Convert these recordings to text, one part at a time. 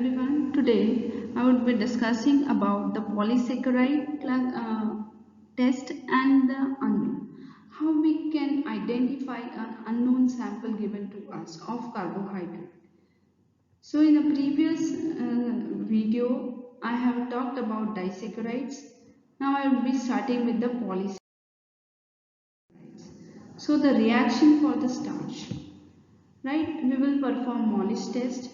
everyone. Today I would be discussing about the polysaccharide test and the unknown. How we can identify an unknown sample given to us of carbohydrate. So in the previous video I have talked about disaccharides. Now I will be starting with the polysaccharides. So the reaction for the starch. Right, we will perform Mollis test.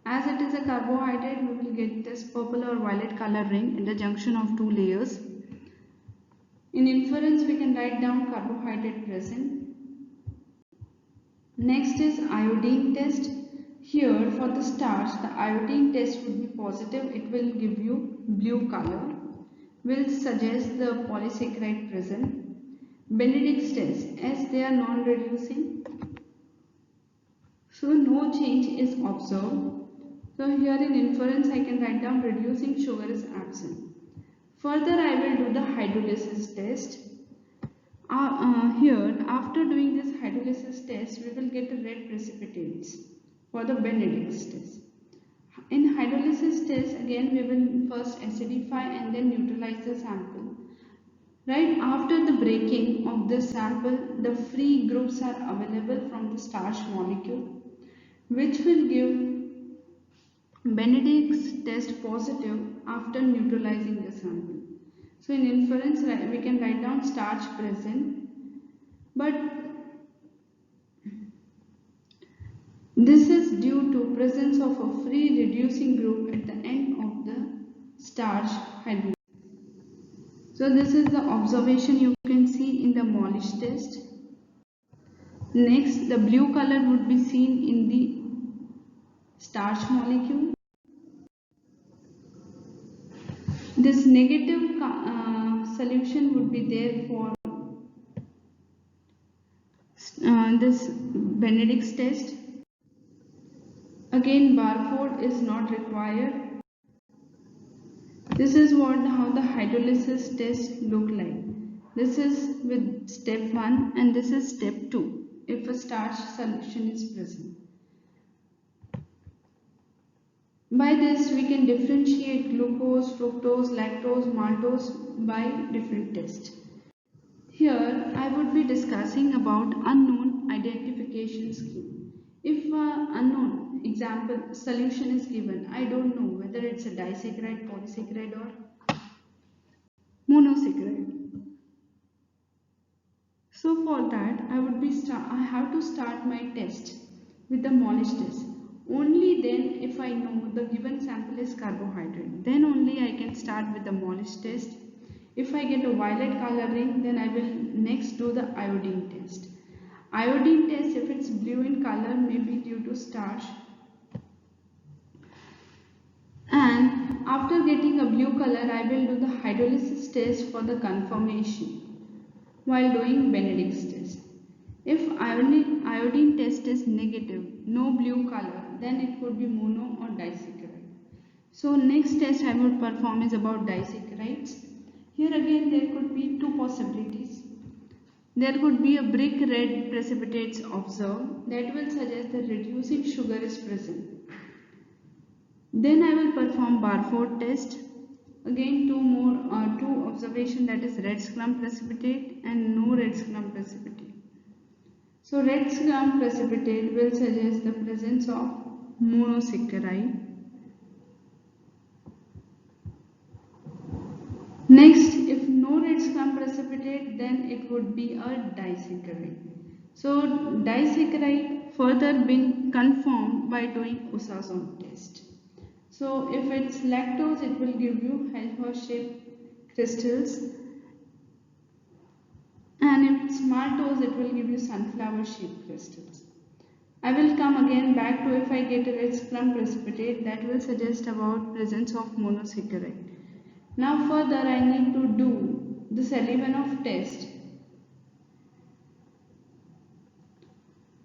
As it is a carbohydrate, we will get this purple or violet color ring in the junction of two layers. In inference, we can write down carbohydrate present. Next is iodine test. Here for the starch, the iodine test would be positive. It will give you blue color. Will suggest the polysaccharide present. Benedict's test, as they are non-reducing, so no change is observed. So here in inference I can write down reducing sugar is absent. Further I will do the hydrolysis test. Here after doing this hydrolysis test we will get the red precipitates for the Benedict's test. In hydrolysis test again we will first acidify and then neutralize the sample. Right after the breaking of this sample, the free groups are available from the starch molecule, which will give Benedict's test positive after neutralizing the sample. So in inference we can write down starch present, but this is due to presence of a free reducing group at the end of the starch hydrolysis. So this is the observation you can see in the Mollis test. Next, the blue color would be seen in the starch molecule. This negative solution would be there for this Benedict's test. Again, Barford is not required. This is how the hydrolysis test look like. This is with step 1 and this is step 2 if a starch solution is present. By this we can differentiate glucose, fructose, lactose, maltose by different tests. Here I would be discussing about unknown identification scheme. If an unknown example solution is given, I don't know whether it's a disaccharide, polysaccharide or monosaccharide. So for that I have to start my test with the Mollis test. Only then if I know the given sample is carbohydrate, then only I can start with the Mollis test. If I get a violet coloring, then I will next do the iodine test. Iodine test, if it's blue in color, may be due to starch. And after getting a blue color, I will do the hydrolysis test for the confirmation while doing Benedict's test. If iodine test is negative, no blue color, then it could be mono or disaccharide. So next test I would perform is about disaccharides. Here again there could be two possibilities. There could be a brick red precipitates observed that will suggest that reducing sugar is present. Then I will perform Barford test. Again two observation, that is red scrum precipitate and no red scrum precipitate. So red scrum precipitate will suggest the presence of monosaccharide. Next, if no red scrum precipitate, then it would be a disaccharide. So disaccharide further been confirmed by doing Usazon test. So if it's lactose, it will give you Helfer-shaped crystals, and if it's maltose, it will give you sunflower-shaped crystals. I will come again back to if I get a red scrum precipitate, that will suggest about presence of monosaccharide. Now further I need to do the Sullivanov test,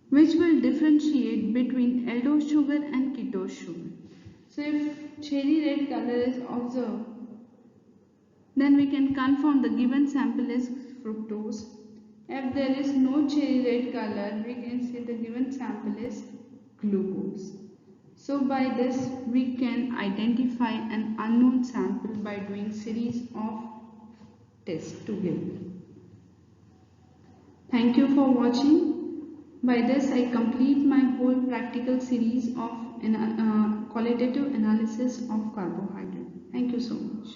which will differentiate between aldose sugar and ketose sugar. So if cherry red color is observed, then we can confirm the given sample is fructose. If there is no cherry red color, we can say the given sample is glucose. So by this we can identify an unknown sample by doing series of tests together. Thank you for watching. By this I complete my whole practical series of qualitative analysis of carbohydrate. Thank you so much.